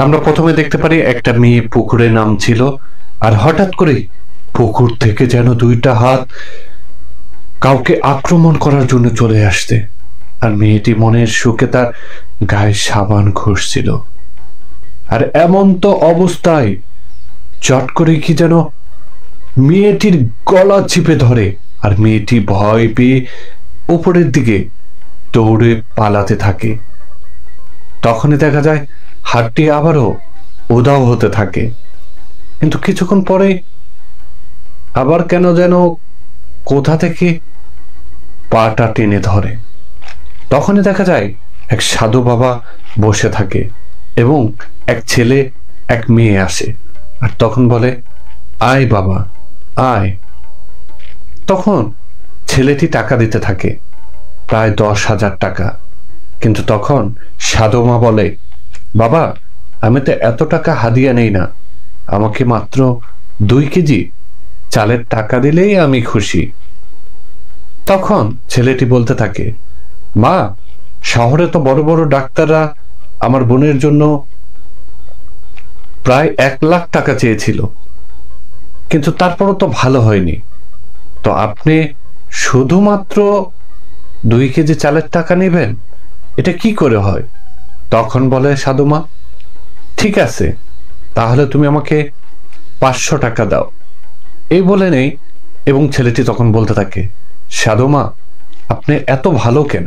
আমরা প্রথমে দেখতে পারি একটা মেয়ে পুকুরে নামছিল, আর হঠাৎ করে পুকুর থেকে যেন দুইটা হাত কাউকে আক্রমণ করার জন্য চলে আসছে। আর মেয়েটি মনের সুখে তার গায়ে সাবান ঘষছিল, আর এমন তো অবস্থায় চট করে কি যেন মেয়েটির গলা চিপে ধরে, আর মেয়েটি ভয় পেয়ে উপরের দিকে দৌড়ে পালাতে থাকে। তখনই দেখা যায় হাতটি আবারও উধাও হতে থাকে, কিন্তু কিছুক্ষণ পরে আবার কেন যেন কোথা থেকে পাটা টেনে ধরে। তখনই দেখা যায় এক সাধু বাবা বসে থাকে এবং এক ছেলে এক মেয়ে আসে, আর তখন বলে, আয় বাবা আয়। তখন ছেলেটি টাকা দিতে থাকে, প্রায় 10,000 টাকা। কিন্তু তখন সাধু মা বলে, বাবা আমি তো এত টাকা হাদিয়া নেই না, আমাকে মাত্র 2 কেজি চালের টাকা দিলেই আমি খুশি। তখন ছেলেটি বলতে থাকে, মা শহরে তো বড় বড় ডাক্তাররা আমার বোনের জন্য প্রায় 1 লাখ টাকা চেয়েছিল, কিন্তু তারপরও তো ভালো হয়নি, তো আপনি শুধুমাত্র 2 কেজি চালের টাকা নেবেন, এটা কি করে হয়? তখন বলে সাধুমা, ঠিক আছে তাহলে তুমি আমাকে 500 টাকা দাও, এই বলে নেই। এবং ছেলেটি তখন বলতে থাকে, সাধুমা আপনি এত ভালো কেন,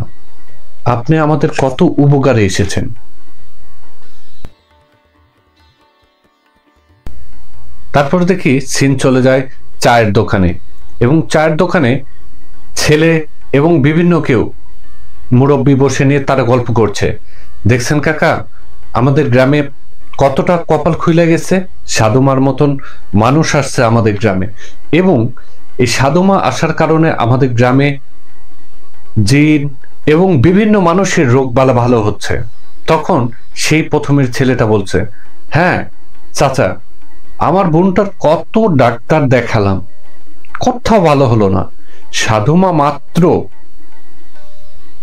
আপনি আমাদের কত উপকারে এসেছেন। তারপর দেখি সিন চলে যায় চায়ের দোকানে, এবং চায়ের দোকানে ছেলে এবং বিভিন্ন কেউ মুরব্বী বসে নিয়ে তারা গল্প করছে। দেখছেন কাকা, আমাদের গ্রামে কতটা কপাল খুলে গেছে, সাধুমার মতন মানুষ আসছে আমাদের গ্রামে, এবং এই সাধুমা আসার কারণে আমাদের গ্রামে জিন এবং বিভিন্ন মানুষের রোগ বালা ভালো হচ্ছে। তখন সেই প্রথমের ছেলেটা বলছে, হ্যাঁ চাচা, আমার বোনটার কত ডাক্তার দেখালাম, কোথাও ভালো হলো না, সাধুমা মাত্র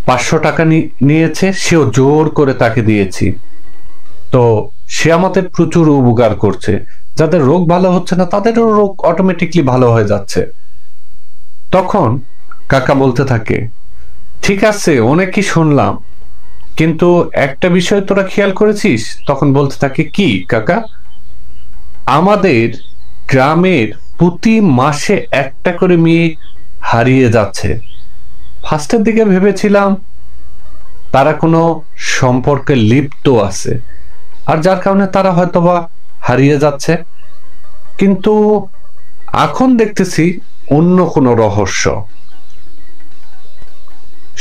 500 টাকা নিয়েছে, সেও জোর করে তাকে দিয়েছি, তো সে আমাদের প্রচুর উপকার করছে, যাদের রোগ ভালো হচ্ছে না তাদেরও রোগ অটোমেটিকলি ভালো হয়ে যাচ্ছে। তখন কাকা বলতে থাকে, ঠিক আছে অনেকই শুনলাম, কিন্তু একটা বিষয় তোরা খেয়াল করেছিস? তখন বলতে থাকে, কি কাকা? আমাদের গ্রামের প্রতি মাসে একটা করে মেয়ে হারিয়ে যাচ্ছে। ফার্স্টের দিকে ভেবেছিলাম তারা কোনো সম্পর্কে লিপ্ত আছে, আর যার কারণে তারা হয়তোবা হারিয়ে যাচ্ছে, কিন্তু এখন দেখতেছি অন্য কোনো রহস্য।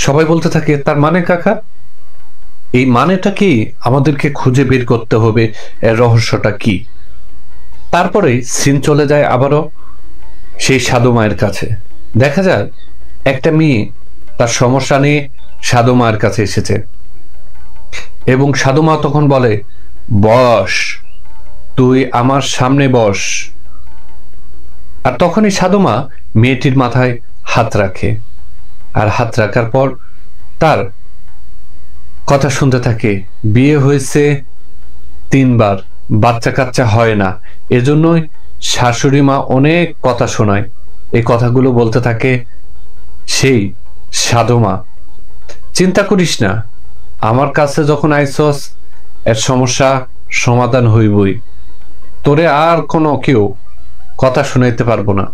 সবাই বলতে থাকে, তার মানে কাকা? এই মানেটা কি? আমাদেরকে খুঁজে বের করতে হবে এর রহস্যটা কি। তারপরে সিন চলে যায় আবারও সেই সাধু মায়ের কাছে। দেখা যায় একটা মেয়ে তার সমস্যা নিয়ে সাধু মায়ের কাছে এসেছে, এবং সাধু মা তখন বলে, বস, তুই আমার সামনে বস। আর তখনই সাধু মা মেয়েটির মাথায় হাত রাখে, আর হাত রাখার পর তার কথা শুনতে থাকে। বিয়ে হয়েছে 3 বার, বাচ্চা কাচ্চা হয় না, এজন্যই শাশুড়ি মা অনেক কথা শোনায়। এই কথাগুলো বলতে থাকে সেই সাধু মা। চিন্তা করিস না, আমার কাছে যখন আইসস এর সমস্যা সমাধান হইবই, তোরে আর কোনো কেউ কথা শুনাইতে পারবো না।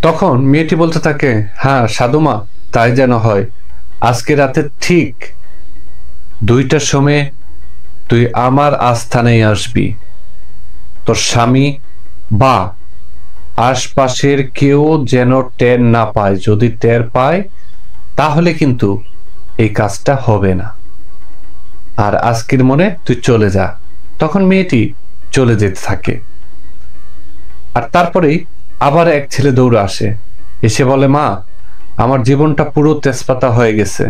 তখন মেয়েটি বলতে থাকে, হ্যাঁ সাধু মা, তাই যেন হয়। আজকে রাতে ঠিক 2টার সময় তুই আমার আস্থানেই আসবি। তোর স্বামী বা আশপাশের কেউ যেন টের না পায়, যদি টের পায় তাহলে কিন্তু এই কাজটা হবে না। আর আজকের মনে তুই চলে যা। তখন মেয়েটি চলে যেতে থাকে, আর তারপরেই আবার এক ছেলে দৌড়ে আসে, এসে বলে, মা আমার জীবনটা পুরো তেজপাতা হয়ে গেছে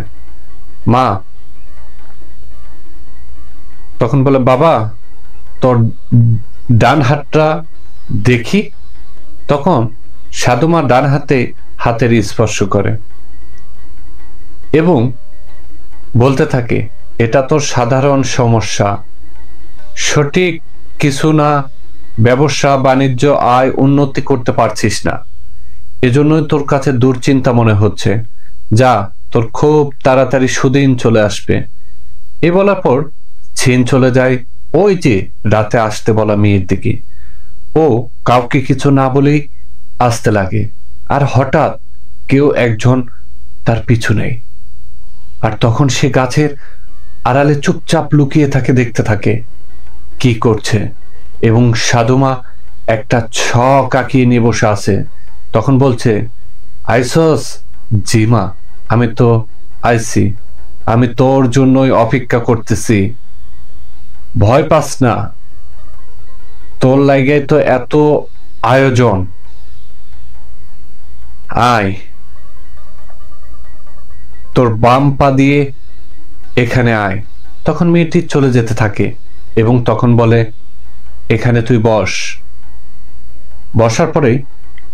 মা। তখন বলে, বাবা তোর ডান হাতটা দেখি। তখন সাধু মা ডান হাতে হাতের স্পর্শ করে এবং বলতে থাকে, এটা তো সাধারণ সমস্যা, সঠিক কিছু না, ব্যবসা বাণিজ্য আয় উন্নতি করতে পারছিস না, এজন্যই তোর কাছে দুশ্চিন্তা মনে হচ্ছে। যা, তোর খুব তাড়াতাড়ি সুদিন চলে আসবে। এ বলার পর ছিন চলে যায় ওই যে রাতে আসতে বলা মেয়ের দিকে। ও কাউকে কিছু না বলেই আসতে লাগে, আর হঠাৎ কেউ একজন তার পিছু নেয়। আর তখন সে গাছের আড়ালে চুপচাপ লুকিয়ে থাকে, দেখতে থাকে কি করছে। এবং সাধুমা একটা ছক আঁকিয়ে নিয়ে বসে আছে। তখন বলছে, আইসস? জি মা, আমি তো আইসি, আমি তোর জন্যই অপেক্ষা করতেছি। ভয় পাস না, তোর লাগে তো এত আয়োজন। আয়, তোর বাম পা দিয়ে এখানে আয়। তখন মেয়েটি চলে যেতে থাকে এবং তখন বলে, এখানে তুই বস। বসার পরে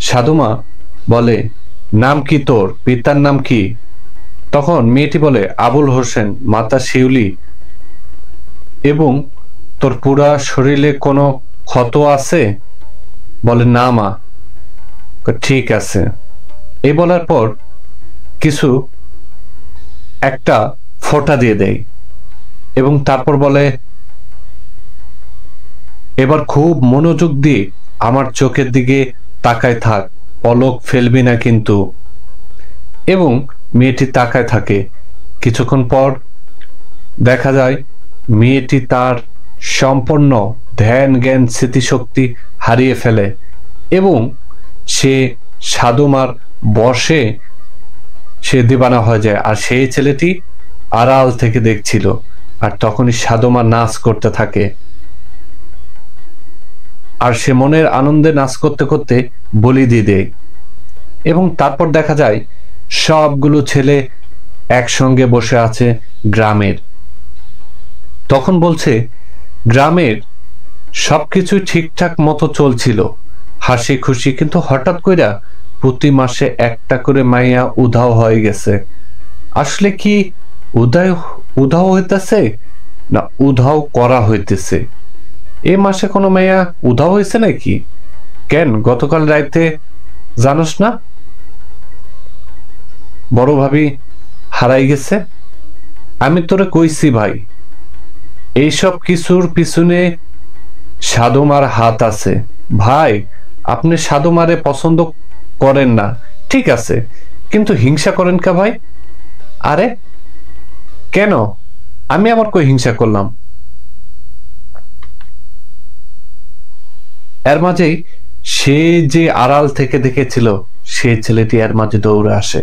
সাধুমা বলে, নাম কি তোর? পিতার নাম কি? তখন মেয়েটি বলে, আবুল হোসেন, মাতা শিউলি। এবং তোর পুরা শরীরে কোনো ক্ষত আছে? বলে, না মা। ঠিক আছে। এই বলার পর কিছু একটা ফোঁটা দিয়ে দেয় এবং তারপর বলে, এবার খুব মনোযোগ দিয়ে আমার চোখের দিকে তাকায় থাক, পলক ফেলবি না কিন্তু। এবং মেয়েটি তাকায় থাকে। কিছুক্ষণ পর দেখা যায় মেয়েটি তার সম্পূর্ণ ধ্যান জ্ঞান স্মৃতিশক্তি হারিয়ে ফেলে এবং সে সাধুমার বশে সে দিবানা হয়ে যায়। আর সেই ছেলেটি আড়াল থেকে দেখছিল, আর তখনই সাধুমা নাচ করতে থাকে। আর সে মনের আনন্দে নাচ করতে করতে বলি দিয়ে দেয়। এবং তারপর দেখা যায় সবগুলো ছেলে একসঙ্গে বসে আছে গ্রামের। তখন বলছে, গ্রামের সবকিছু ঠিকঠাক মতো চলছিল, হাসি খুশি, কিন্তু হঠাৎ কইরা প্রতি মাসে একটা করে মাইয়া উধাও হয়ে গেছে। আসলে কি উধাও হইতেছে না উধাও করা হইতেছে? এ মাসে কোনো মাইয়া উধাও হয়েছে নাকি? কেন, গতকাল রাইতে জানোস না বড় ভাবি হারাই গেছে? আমি তোরে কইছি ভাই, এইসব কিছুর পিছনে সাধুমার হাত আছে। ভাই, আপনি সাধুমারে পছন্দ করেন না ঠিক আছে, কিন্তু হিংসা করেন কা ভাই? আরে কেন, আমি আবার কই হিংসা করলাম? এর মাঝেই সে যে আড়াল থেকে দেখেছিল সে ছেলেটি এর মাঝে দৌড়ে আসে।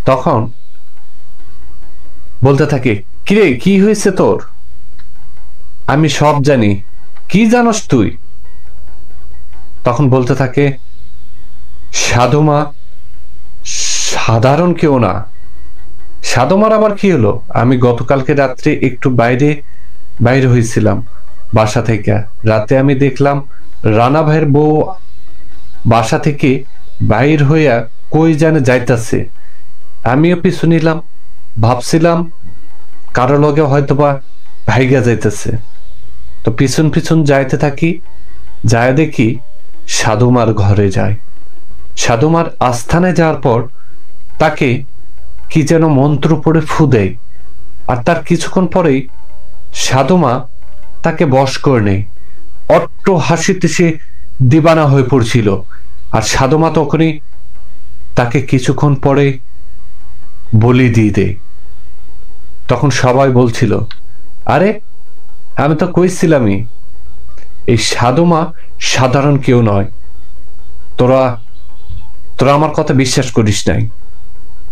তখন বলতে থাকে, কিরে, কি হয়েছে তোর? আমি সব জানি। কি জানস তুই? তখন বলতে থাকে, সাধুমা সাধারণ কেউ না। সাধুমার আবার কি হলো? আমি গতকালকে রাত্রে একটু বাইরে হয়েছিলাম বাসা থেকে। রাতে আমি দেখলাম রানা ভাইয়ের বউ বাসা থেকে বাইর হইয়া কই জানে যাইতাছে। আমিও পিছু নিলাম, ভাবছিলাম কারো লগে হয়তোবা ভাইগা যাইতেছে। তো পিছন পিছন যাইতে থাকি, যায় দেখি সাধুমার ঘরে যায়। সাধুমার আস্থানে যাওয়ার পর তাকে কি যেন মন্ত্র পড়ে ফু দেয়, আর তার কিছুক্ষণ পরেই সাধুমা তাকে বশ করে নেয়। অট্ট হাসিতে সে দিবানা হয়ে পড়ছিল। আর সাধুমা তখনই তাকে কিছুক্ষণ পরে বলি দিয়ে দেয়। তখন সবাই বলছিল, আরে আমি তো কইছিলামই এই সাধুমা সাধারণ কেউ নয়। তোরা আমার কথা বিশ্বাস করিস নাই,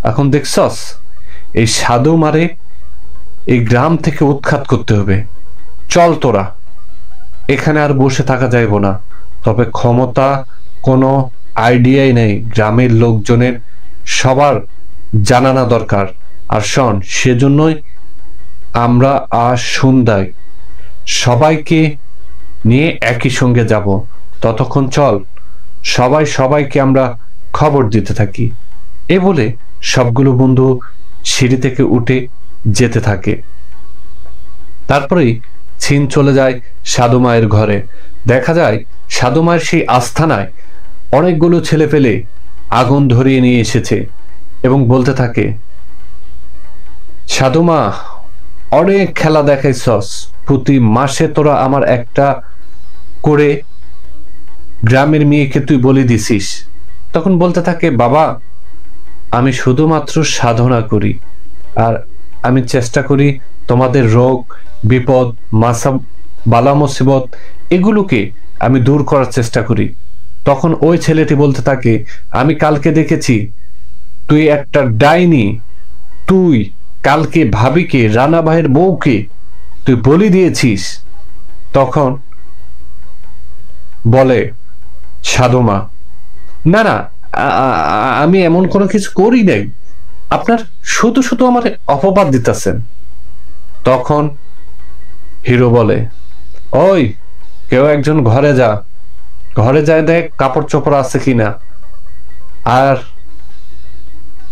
এখন দেখছস এই সাধুমারে এই গ্রাম থেকে উৎখাত করতে হবে। চল, তোরা এখানে আর বসে থাকা যাইব না। তবে ক্ষমতা কোনো আইডিয়াই নেই, গ্রামের লোকজনের সবার জানানো দরকার। আর শোন, সেজন্যই আমরা আজ সন্ধ্যায় সবাইকে নিয়ে একই সঙ্গে যাব। ততক্ষণ চল সবাইকে আমরা খবর দিতে থাকি। এ বলে সবগুলো বন্ধু সিঁড়ি থেকে উঠে যেতে থাকে। তারপরেই ছিন চলে যায় সাধু মায়ের ঘরে। দেখা যায় সাধু মায়ের সেই আস্থানায় অনেকগুলো ছেলে পেলে আগুন ধরিয়ে নিয়ে এসেছে এবং বলতে থাকে, সাধু মা, অনেক খেলা দেখাইছস, প্রতি মাসে তোরা আমার একটা করে গ্রামের মেয়েকে তুই বলি দিছিস। তখন বলতে থাকে, বাবা, আমি শুধুমাত্র সাধনা করি, আর আমি চেষ্টা করি তোমাদের রোগ বিপদ মাসা বালা মুসিবত এগুলোকে আমি দূর করার চেষ্টা করি। তখন ওই ছেলেটি বলতে থাকে, আমি কালকে দেখেছি তুই একটা ডাইনি, তুই কালকে ভাবিকে, রানা ভাইয়ের বউকে তুই বলি দিয়েছিস। তখন বলে সাধু মা, না না, আমি এমন কোনো কিছু করি নাই, আপনার শুধু শুধু আমার অপবাদ দিতেছেন। তখন হিরো বলে, ওই কেউ একজন ঘরে যা, ঘরে যায় দেখ কাপড় চোপড় আছে কিনা, আর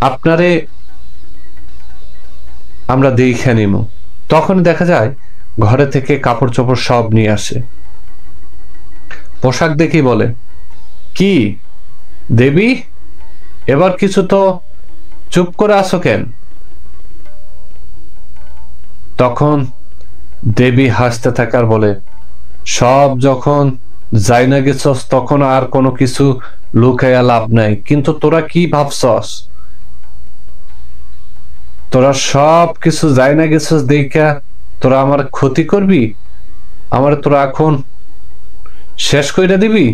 আপনারে আমরা দেখে নিব। তখন দেখা যায় ঘরে থেকে কাপড় চোপড় সব নিয়ে আসে। পোশাক দেখি বলে, কি দেবী, এবার কিছু তো চুপ করে আসো কেন? তখন দেবী হাসতে থাকার বলে, সব যখন যাই না গেছস তখন আর কোনো কিছু লুকাইয়া লাভ নাই, কিন্তু তোরা কি ভাবছস, তোরা সব কিছু যাই না গেছস দেখা তোরা আমার ক্ষতি করবি, আমার তোরা এখন শেষ কইরা দিবি?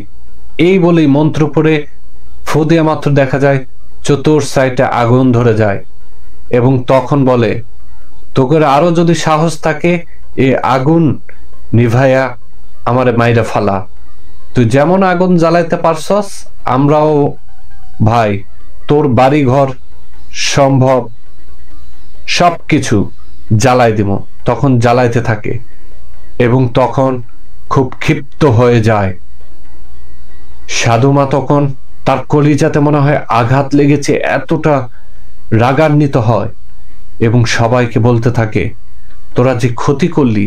এই বলেই মন্ত্র পড়ে ফু দিয়া মাত্র দেখা যায় চতুর সাইডে আগুন ধরে যায় এবং তখন বলে, তোকে আরো যদি সাহস থাকে এ আগুন নিভাইয়া আমারে মাইরা ফালা, তুই যেমন আগুন জ্বালাইতে পারছস আমরাও ভাই তোর বাড়ি ঘর সম্ভব সবকিছু জ্বালাই দিব। তখন জ্বালাইতে থাকে এবং তখন খুব ক্ষিপ্ত হয়ে যায় সাধুমা। তখন তার কলিজাতে মনে হয় আঘাত লেগেছে, এতটা রাগান্বিত হয় এবং সবাইকে বলতে থাকে, তোরা যে ক্ষতি করলি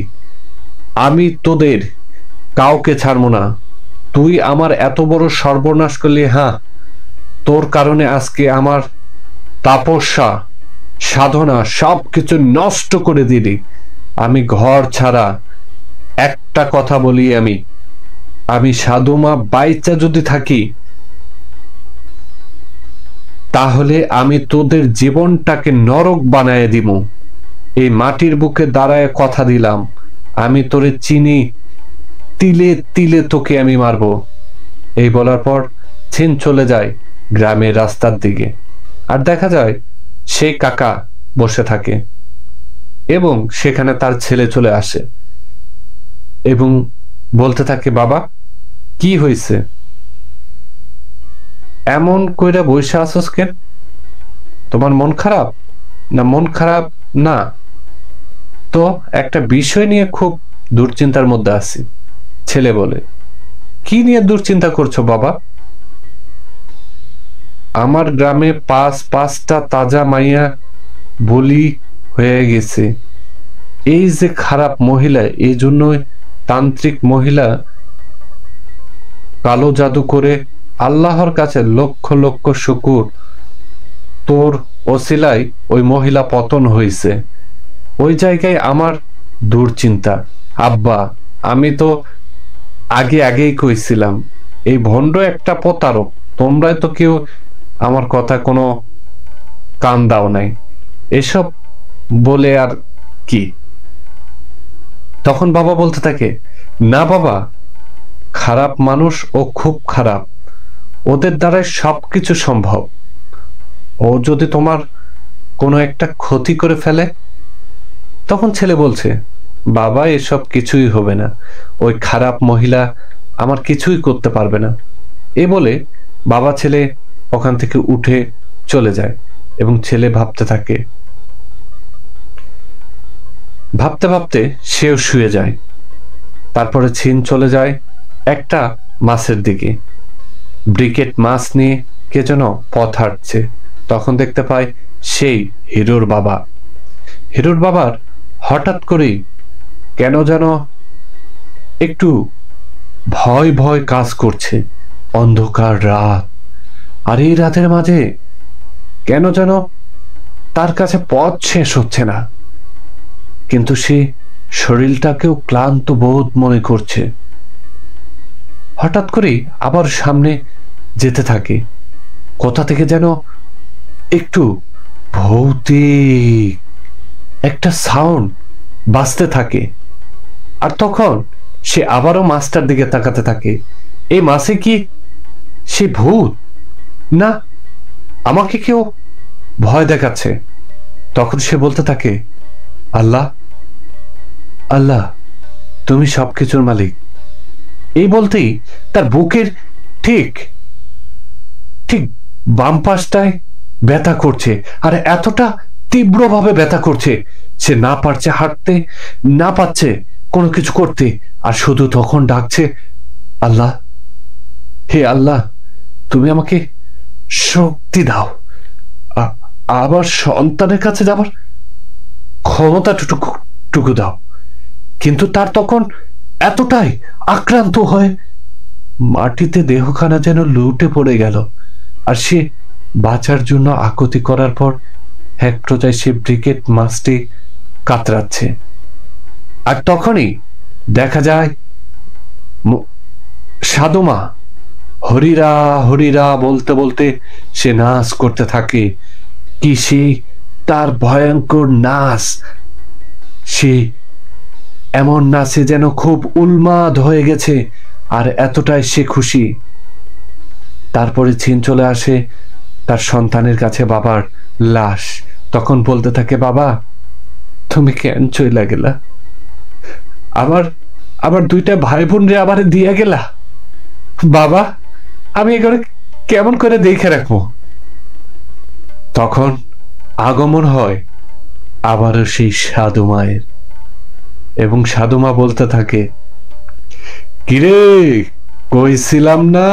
আমি তোদের কাউকে ছাড়বো না, তুই আমার এত বড় সর্বনাশ করলি, হ্যাঁ তোর কারণে আজকে আমার তাপস্যা সাধনা সবকিছু নষ্ট করে দিলি, আমি ঘর ছাড়া। একটা কথা বলি, আমি সাধুমা বাইচা যদি থাকি তাহলে আমি তোদের জীবনটাকে নরক বানায় দিব। এই মাটির বুকে দাঁড়ায় কথা দিলাম, আমি তোরে চিনি, তিলে তিলে তোকে আমি মারব। এই বলার পর ছিন চলে যায় গ্রামের রাস্তার দিকে। আর দেখা যায় সেই কাকা বসে থাকে এবং সেখানে তার ছেলে চলে আসে এবং বলতে থাকে, বাবা কি হয়েছে, এমন কইরা বসে আসস কেন, তোমার মন খারাপ? না মন খারাপ না, তো একটা বিষয় নিয়ে খুব দুশ্চিন্তার মধ্যে আছি। ছেলে বলে, কি নিয়ে দুশ্চিন্তা করছো বাবা? আমার গ্রামে পাঁচটা তাজা মাইয়া বলি হয়ে গেছে, এই যে খারাপ মহিলা, এই জন্যই তান্ত্রিক মহিলা কালো জাদু করে, আল্লাহর কাছে লক্ষ লক্ষ শুকুর তোর ওসিলায় ওই মহিলা পতন হয়েছে। ওই জায়গায় আমার দুশ্চিন্তা। আব্বা, আমি তো আগেই কইছিলাম এই ভণ্ড একটা প্রতারক, তোমরা তো কেউ আমার কথা কোনো কান দাও নাই, এসব বলে আর কি। তখন বাবা বলতে থাকে, না বাবা, খারাপ মানুষ ও খুব খারাপ, ওদের দ্বারাই সবকিছু সম্ভব, ও যদি তোমার কোনো একটা ক্ষতি করে ফেলে। তখন ছেলে বলছে, বাবা এসব কিছুই হবে না, ওই খারাপ মহিলা আমার কিছুই করতে পারবে না। এ বলে বাবা ছেলে ওখান থেকে উঠে চলে যায় এবং ছেলে ভাবতে থাকে, ভাবতে ভাবতে সেও শুয়ে যায়। তারপরে ছিন চলে যায় একটা মাছের দিকে, ব্রিকেট মাছ নিয়ে কে যেন পথ হাঁটছে। তখন দেখতে পায় সেই হিরোর বাবা। হিরোর বাবার হঠাৎ করেই কেন যেন একটু ভয় ভয় কাজ করছে। অন্ধকার রাত, আর এই রাতের মাঝে কেন যেন তার কাছে পথ শেষ হচ্ছে না, কিন্তু সে শরীরটাকেও ক্লান্ত বোধ মনে করছে। হঠাৎ করে আবার সামনে যেতে থাকে, কোথা থেকে যেন একটু ভৌতিক একটা সাউন্ড বাজতে থাকে। আর তখন সে আবারও মাছটার দিকে তাকাতে থাকে। এই মাছে কি সে ভূত, না আমাকে কেউ ভয় দেখাচ্ছে? তখন সে বলতে থাকে, আল্লাহ আল্লাহ, তুমি সবকিছুর মালিক। এই বলতেই তার বুকের ঠিক ঠিক বাম পাশটায় ব্যথা করছে, আর এতটা তীব্রভাবে ব্যথা করছে সে না পারছে হাঁটতে, না পারছে কোনো কিছু করতে, আর শুধু তখন ডাকছে, আল্লাহ, হে আল্লাহ, তুমি আমাকে শক্তি দাও, আবার সন্তানের কাছে যাবার ক্ষমতা টুকু দাও। কিন্তু তার তখন এতটাই আক্রান্ত হয় মাটিতে দেহখানা যেন লুটে পড়ে গেল, আর সে বাঁচার জন্য আকুতি করার পর এক পর্যায়ে সে ব্রিকেট মাছটি কাতরাচ্ছে। আর তখনই দেখা যায় সাধুমা হরিরা হরিরা বলতে বলতে সে নাচ করতে থাকে। কি সে তার ভয়ঙ্কর নাচ! সে এমন নাচে যেন খুব উন্মাদ হয়ে গেছে, আর এতটাই সে খুশি। তারপরে চিন চলে আসে তার সন্তানের কাছে, বাবার লাশ। তখন বলতে থাকে, বাবা তুমি কেন চইলা গেলা? আবার দুইটা ভাই বোন রে আবার দিয়া গেলা। বাবা আমি এগুলো কেমন করে দেখে রাখবো? তখন আগমন হয় আবারও সেই সাধু মায়ের, এবং সাধুমা বলতে থাকে, কিরে কইছিলাম না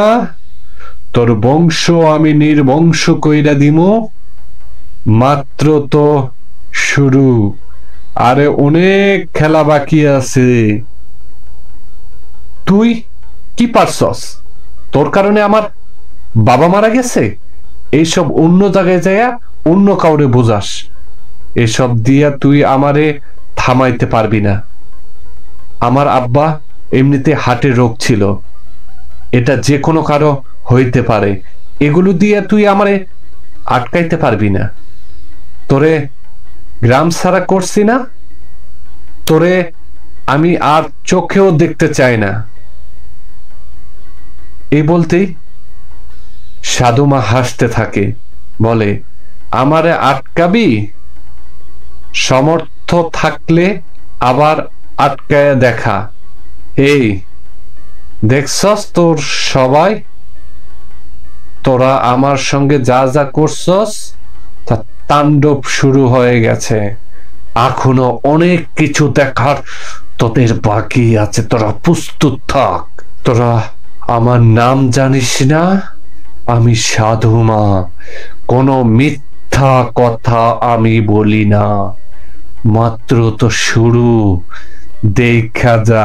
তোর বংশ আমি নির্বংশ কইরা দিমু? মাত্র তো শুরু, আরে অনেক খেলা বাকি আছে। তুই কি পারছস? তোর কারণে আমার বাবা মারা গেছে, এইসব অন্য জায়গায় যাইয়া অন্য কাউরে বোঝাস। এসব দিয়া তুই আমারে থামাইতে পারবি না। আমার আব্বা এমনিতে হার্টের রোগ ছিল, এটা যে কোনো কারো হইতে পারে, এগুলো দিয়ে তুই আমারে আটকাইতে পারবি না। তোরে গ্রাম ছাড়া করছি না, তোরে আমি আর চোখেও দেখতে চাই না। এই বলতেই সাধুমা হাসতে থাকে, বলে, আমারে আটকাবি? সমর্থ থাকলে আবার আটকায় দেখা। এই দেখছস তোর সবাই, তোরা আমার সঙ্গে যা যা করছস তা তাণ্ডব শুরু হয়ে গেছে। এখনো অনেক কিছু দেখার তোদের বাকি আছে, তোরা প্রস্তুত থাক। তোরা আমার নাম জানিস না? আমি সাধুমা, কোনো মিথ্যা কথা আমি বলি না, মাত্র তো শুরু, দেখা যা।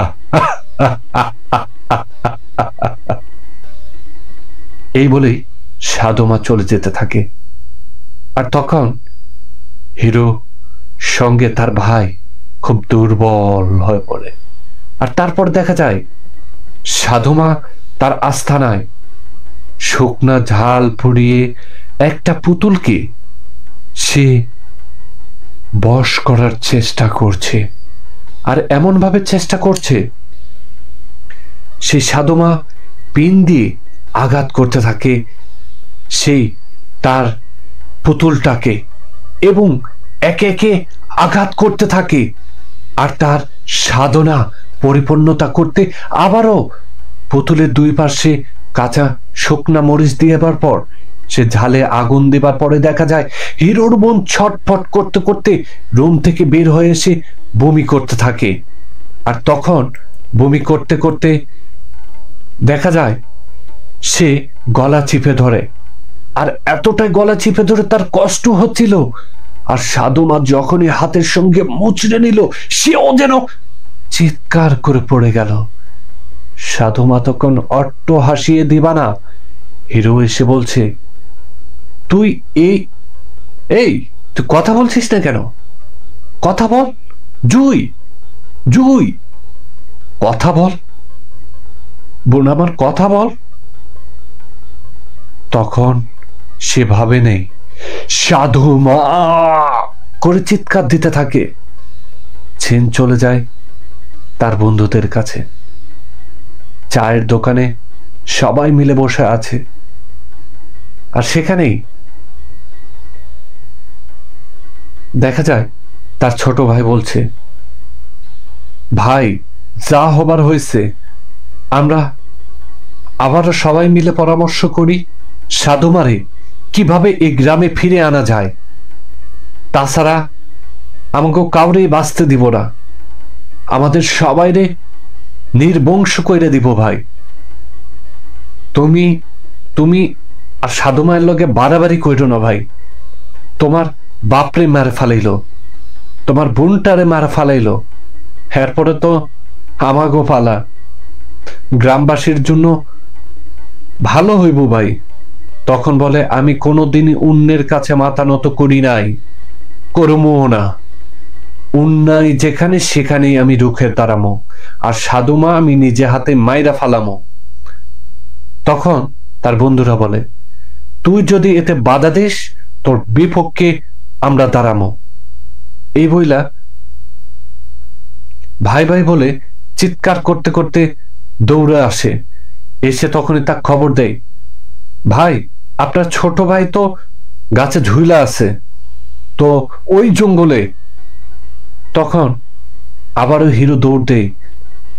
এই বলেই সাধুমা চলে যেতে থাকে। আর তখন হিরো সঙ্গে তার ভাই খুব দুর্বল হয়ে পড়ে। আর তারপর দেখা যায় সাধুমা তার আস্থানায় শুকনা ঝাল পুড়িয়ে একটা পুতুলকে সে বশ করার চেষ্টা করছে। আর এমন ভাবে চেষ্টা করছে, সেই সাধুমা পিন দিয়ে আঘাত করতে থাকে সেই তার পুতুলটাকে, এবং একে একে আঘাত করতে থাকে। আর তার সাধনা পরিপূর্ণতা করতে আবারও পুতুলের দুই পাশে কাঁচা শুকনা মরিচ দেবার পর সে ঝালে আগুন দেবার পরে দেখা যায় হিরোর মন ছটফট করতে করতে রুম থেকে বের হয়ে এসে বমি করতে থাকে। আর তখন বমি করতে করতে দেখা যায় সে গলা চিপে ধরে, আর এতটাই গলা চিপে ধরে তার কষ্ট হচ্ছিল। আর সাধুমা যখনই হাতের সঙ্গে মুচড়ে নিল, সেও যেন চিৎকার করে পড়ে গেল। সাধুমা তখন অট্ট হাসিয়ে দিবা না। হিরো এসে বলছে, তুই এই এই তুই কথা বলছিস না কেন? কথা বল, জুই জুই কথা বল, বোন আমার কথা বল। তখন সে ভাবে নেই, সাধুমা করে চিৎকার দিতে থাকে। ছেন চলে যায় তার বন্ধুদের কাছে। চায়ের দোকানে সবাই মিলে বসে আছে, আর সেখানেই দেখা যায় তার ছোট ভাই বলছে, ভাই যা হবার হয়েছে, আমরা আবারও সবাই মিলে পরামর্শ করি সাধুমারে কিভাবে এই গ্রামে ফিরে আনা যায়। তাছাড়া আমাকে কাউরে বাঁচতে দিব না, আমাদের সবাইরে নির্বংশ করে দিব। ভাই তুমি তুমি আর সাধুমায়ের লগে বাড়াবাড়ি কইরো না ভাই। তোমার বাপরে মারে ফালাইলো, তোমার বোনটারে মারা ফালাইলো, এরপরে তো আমাগো পালা। গ্রামবাসীর জন্য ভালো হইব ভাই। তখন বলে, আমি কোনোদিনই অন্যের কাছে মাথা নত করি নাই, করমো না। অন্যায় যেখানে সেখানেই আমি রুখে দাঁড়ামো, আর সাধুমা আমি নিজে হাতে মাইরা ফালামো। তখন তার বন্ধুরা বলে, তুই যদি এতে বাধা দিস তোর বিপক্ষে আমরা দাঁড়ামো। এই বইলা ভাই ভাই বলে চিৎকার করতে করতে দৌড়ে আসে। এসে তখনই তার খবর দেয়, ভাই আপনার ছোট ভাই তো গাছে ঝুইলা আছে, তো ওই জঙ্গলে। তখন আবারও হিরো দৌড় দেয়।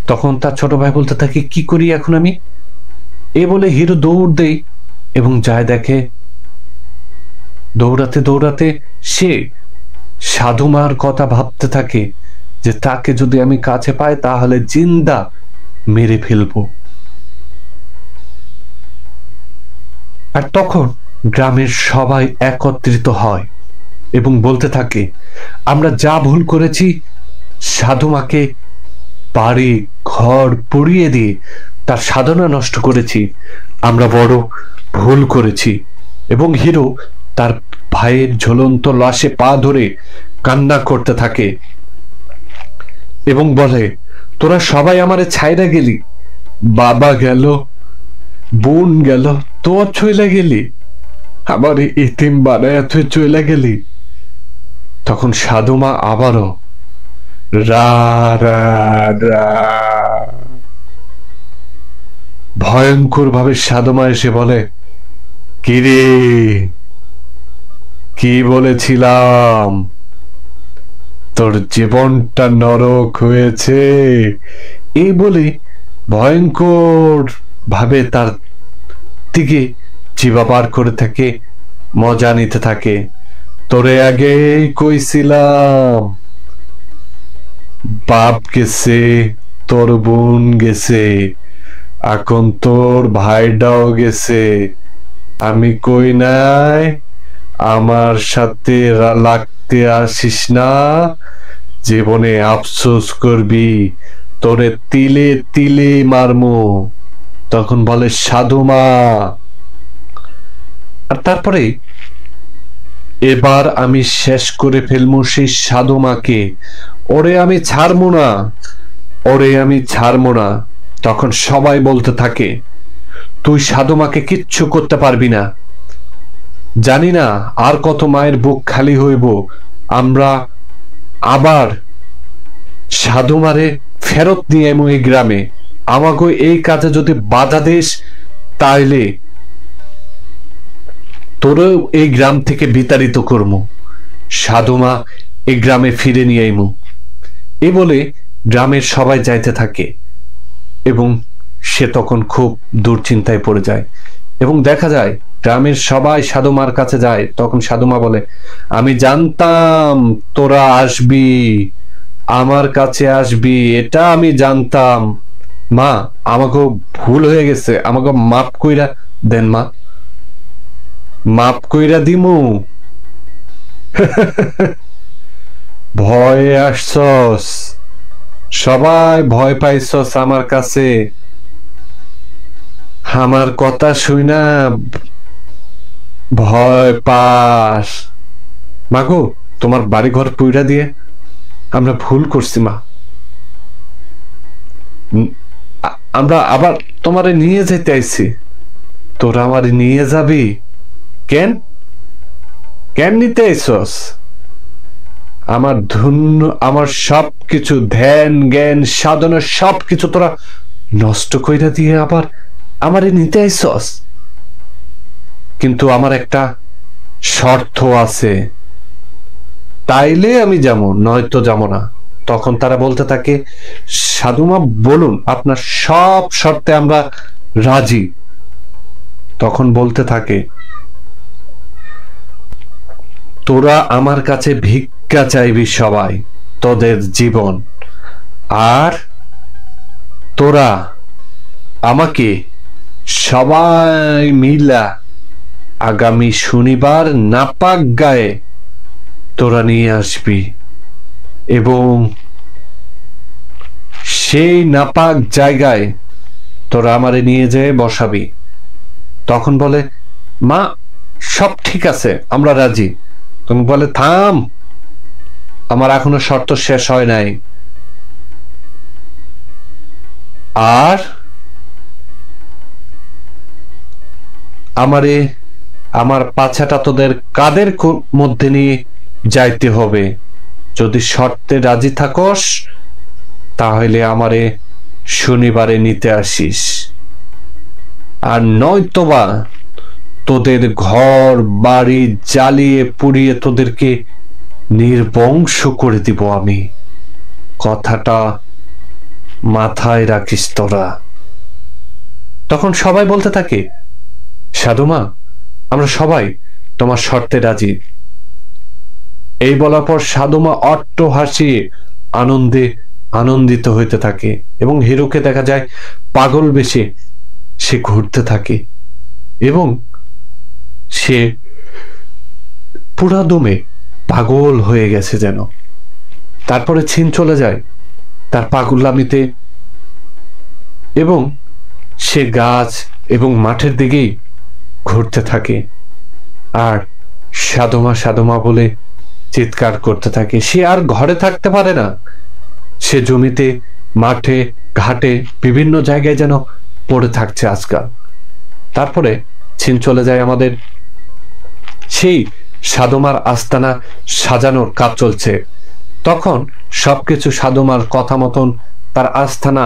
তখন তার ছোট ভাই বলতে থাকে, কি করি এখন আমি? এ বলে হিরো দৌড় দেয় এবং যায় দেখে, দৌড়াতে দৌড়াতে সে সাধুমার কথা ভাবতে থাকে যে তাকে যদি আমি কাছে পাই তাহলে জিন্দা মেরে ফেলবো। আর তখন গ্রামের সবাই একত্রিত হয় এবং বলতে থাকে, আমরা যা ভুল করেছি, সাধুমাকে বাড়ি ঘর পুড়িয়ে দিয়ে তার সাধনা নষ্ট করেছি, আমরা বড় ভুল করেছি। এবং হিরো তার ভাইয়ের ঝুলন্ত লাশে পা ধরে কান্না করতে থাকে এবং বলে, তোরা সবাই আমারে ছাইরা গেলি, বাবা গেল, বোন গেল, তোর চলে গেলি, আমার ইতিম বানায় তুই চলে গেলি। তখন সাধুমা আবারও রা রা রা ভয়ঙ্কর ভাবে সাধুমা এসে বলে, কিরে কি বলেছিলাম, তোর জীবনটা নরক হয়েছে। এই বলে ভয়ঙ্কর ভাবে তার দিকে জিভা পার করে থাকে, মজা নিতে থাকে। তোরে আগেই কইছিলাম, বাপ গেছে, তোর বোন গেছে, এখন তোর ভাইটাও গেছে। আমি কই নাই আমার সাথে লাগতে আসিস না, জীবনে আফসোস করবি, তোরে তিলে তিলে মারমু। তখন বলে সাধুমা। আর তারপরে, এবার আমি শেষ করে ফেলবো সেই সাধুমাকে, ওরে আমি ছাড়বো না, ওরে আমি ছাড়বো না। তখন সবাই বলতে থাকে, তুই সাধুমাকে কিচ্ছু করতে পারবি না। জানি না আর কত মায়ের বুক খালি হইব, আমরা আবার সাধুমারে ফেরত নিয়ে এমো এই গ্রামে। আমাকে এই কাজে যদি বাধা দিস তাইলে তোরও এই গ্রাম থেকে বিতাড়িত করবো, সাধুমা এই গ্রামে ফিরে নিয়ে আইমু। এ বলে গ্রামের সবাই যাইতে থাকে এবং সে তখন খুব দুশ্চিন্তায় পড়ে যায় এবং দেখা যায় গ্রামের সবাই সাধুমার কাছে যায়। তখন সাধুমা বলে, আমি জানতাম তোরা আসবি, আমার কাছে আসবি, এটা আমি জানতাম। মা আমাকে ভুল হয়ে গেছে, আমাকে মাফ কইরা দেন মা, মাফ কইরা দিমু। ভয়ে আসছস, সবাই ভয় পাইছস আমার কাছে, আমার কথা শুইনা ভয় পাস। মাগো, তোমার বাড়ি ঘর পুইরা দিয়ে আমরা ভুল করছি মা। আমরা আবার তোমারে নিয়ে যেতে আইছি। তোরা আমারে নিয়ে যাবি কেন? কেন নিতে আইছস? আমার ধন্য, আমার সবকিছু, ধ্যান জ্ঞান সাধনা সবকিছু তোরা নষ্ট কইরা দিয়ে আবার আমারে নিতে আইছস। কিন্তু আমার একটা শর্ত আছে, তাইলে আমি যাবো, নয়তো যাবো না। তখন তারা বলতে থাকে, সাধুমা বলুন, আপনার সব শর্তে আমরা রাজি। তখন বলতে থাকে, তোরা আমার কাছে ভিক্ষা চাইবি সবাই তোদের জীবন, আর তোরা আমাকে সবাই মিলা আগামী শনিবার নাপাক গায়ে তোরা নিয়ে আসবি এবং সেই নাপাক জায়গায় তোরা আমারে নিয়ে যেয়ে বসাবি। তখন বলে, মা সব ঠিক আছে, আমরা রাজি। তুমি বলে, থাম, আমার এখনো শর্ত শেষ হয় নাই। আর আমারে আমার পাছাটা তোদের কাদের মধ্যে নিয়ে যাইতে হবে। যদি শর্তে রাজি থাকস তাহলে আমারে শনিবারে নিতে আসিস, আর নয়তোবা তোদের ঘর বাড়ি জ্বালিয়ে পুড়িয়ে তোদেরকে নির্বংশ করে দিব আমি। কথাটা মাথায় রাখিস তোরা। তখন সবাই বলতে থাকে, সাধুমা আমরা সবাই তোমার শর্তে রাজি। এই বলার পর সাধুমা অট্ট হাসিয়ে আনন্দে আনন্দিত হইতে থাকে এবং হিরুকে দেখা যায় পাগল বেশে সে ঘুরতে থাকে এবং সে পুরা দমে পাগল হয়ে গেছে যেন। তারপরে ছিন চলে যায় তার পাগলামিতে এবং সে গাছ এবং মাঠের দিকেই ঘুরতে থাকে আর সাধুমা সাধুমা বলে চিৎকার করতে থাকে। সে আর ঘরে থাকতে পারে না, সে জমিতে মাঠে ঘাটে বিভিন্ন জায়গায় যেন পড়ে থাকছে আজকাল। তারপরে ছিন চলে যায় আমাদের সেই সাধুমার আস্তানা সাজানোর কাজ চলছে। তখন সবকিছু সাধুমার কথা মতন তার আস্তানা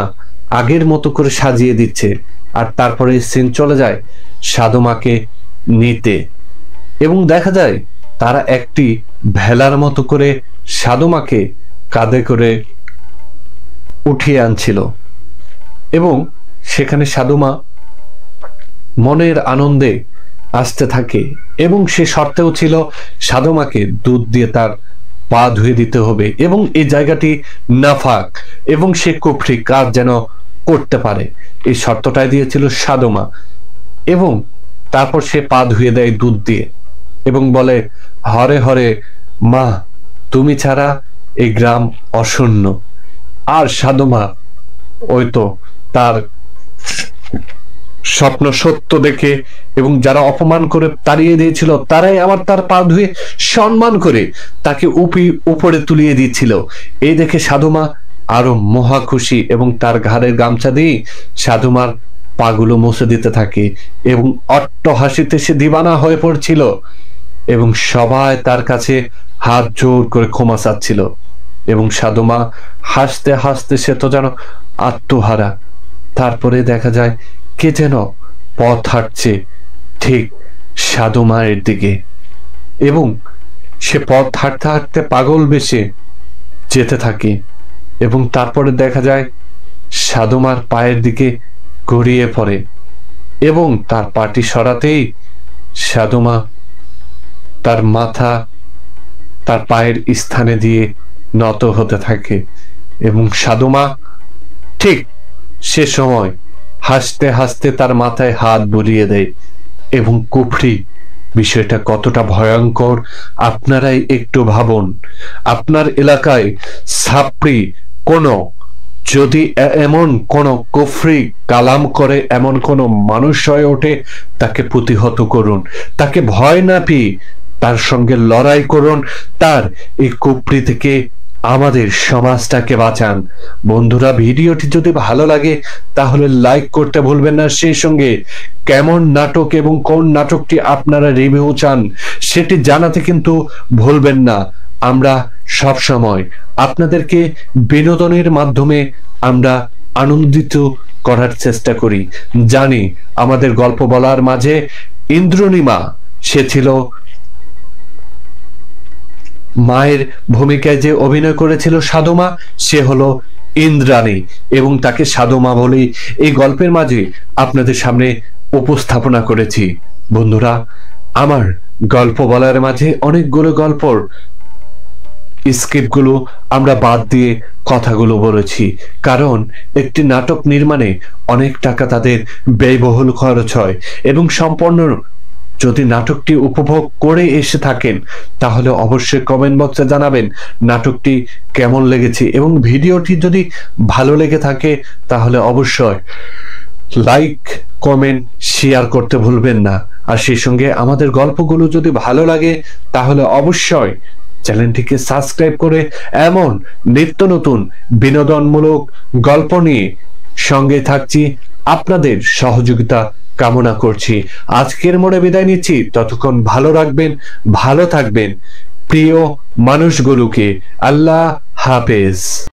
আগের মতো করে সাজিয়ে দিচ্ছে। আর তারপরে সিন চলে যায় সাধুমাকে নিতে এবং দেখা যায় তারা একটি ভেলার মতো করে সাধুমাকে কাঁধে করে উঠিয়ে আনছিল এবং সেখানে সাধুমা মনের আনন্দে আসতে থাকে এবং সে শর্তেও ছিল সাধুমাকে দুধ দিয়ে তার পা ধুয়ে দিতে হবে এবং এই জায়গাটি নাফাক এবং সে কুফরি কাজ যেন করতে পারে, এই শর্তটাই দিয়েছিল সাধুমা। এবং তারপর সে পা ধুয়ে দেয় দুধ দিয়ে এবং বলে, হরে হরে মা, তুমি ছাড়া এই গ্রাম অশূন্য। আর সাধুমা ওই তো তার স্বপ্ন সত্য দেখে এবং যারা অপমান করে তাড়িয়ে দিয়েছিল তারাই আবার তার পা ধুয়ে সম্মান করে তাকে উপরে তুলিয়ে দিচ্ছিল। এই দেখে সাধুমা আরো মহা খুশি এবং তার ঘাড়ের গামছা দিয়ে সাধুমার পাগুলো মুছে দিতে থাকে এবং অট্ট হাসিতে সে দিবানা হয়ে পড়ছিল এবং সবাই তার কাছে হাত জোর করে ক্ষমা চাচ্ছিল এবং সাধুমা হাসতে হাসতে সে তো যেন আত্মহারা। তারপরে দেখা যায় কে যেন পথ হাঁটছে ঠিক সাধুমায়ের দিকে এবং সে পথ হাঁটতে হাঁটতে পাগল বেশে যেতে থাকে এবং তারপরে দেখা যায় সাধুমার পায়ের দিকে গড়িয়ে পড়ে এবং তার পাটি সরাতেই সাধুমা তার মাথা তার পায়ের স্থানে দিয়ে নত হতে থাকে এবং সাধুমা ঠিক সে সময় হাসতে হাসতে তার মাথায় হাত বুলিয়ে দেয় এবং কুফরি বিষয়টা কতটা ভয়ঙ্কর আপনারাই একটু ভাবুন। আপনার এলাকায় ছাপড়ি কোনো যদি এমন কোন কুফরি কালাম করে এমন কোন মানুষ হয়ে ওঠে, তাকে প্রতিহত করুন, তাকে ভয় না পেয়ে তার সঙ্গে লড়াই করুন, তার এই কুফরি থেকে আমাদের সমাজটাকে বাঁচান। বন্ধুরা, ভিডিওটি যদি ভালো লাগে তাহলে লাইক করতে ভুলবেন না। সেই সঙ্গে কেমন নাটক এবং কোন নাটকটি আপনারা রিভিউ চান সেটি জানাতে কিন্তু ভুলবেন না। আমরা সব সময় আপনাদেরকে বিনোদনের মাধ্যমে আমরা আনন্দিত করার চেষ্টা করি। জানি আমাদের গল্প বলার মাঝে ইন্দ্রনীমা, সে ছিল মায়ের ভূমিকায় যে অভিনয় করেছিল সাধুমা, সে হলো ইন্দ্রাণী এবং তাকে সাধুমা বলেই এই গল্পের মাঝে আপনাদের সামনে উপস্থাপনা করেছি। বন্ধুরা, আমার গল্প বলার মাঝে অনেকগুলো গল্পর স্ক্রিপ্টগুলো আমরা বাদ দিয়ে কথাগুলো বলেছি, কারণ একটি নাটক নির্মাণে অনেক টাকা তাদের ব্যয়বহুল খরচ হয় এবং সম্পূর্ণ যদি নাটকটি উপভোগ করে এসে থাকেন তাহলে অবশ্যই কমেন্ট বক্সে জানাবেন নাটকটি কেমন লেগেছে, এবং ভিডিওটি যদি ভালো লেগে থাকে তাহলে অবশ্যই লাইক, কমেন্ট, শেয়ার করতে ভুলবেন না। আর সেই সঙ্গে আমাদের গল্পগুলো যদি ভালো লাগে তাহলে অবশ্যই চ্যানেলটিকে সাবস্ক্রাইব করে এমন নিত্য নতুন বিনোদনমূলক গল্প নিয়ে সঙ্গে থাকছি, আপনাদের সহযোগিতা কামনা করছি। আজকের মোড়ে বিদায় নিচ্ছি, ততক্ষণ ভালো রাখবেন, ভালো থাকবেন প্রিয় মানুষগুলোকে। আল্লাহ হাফেজ।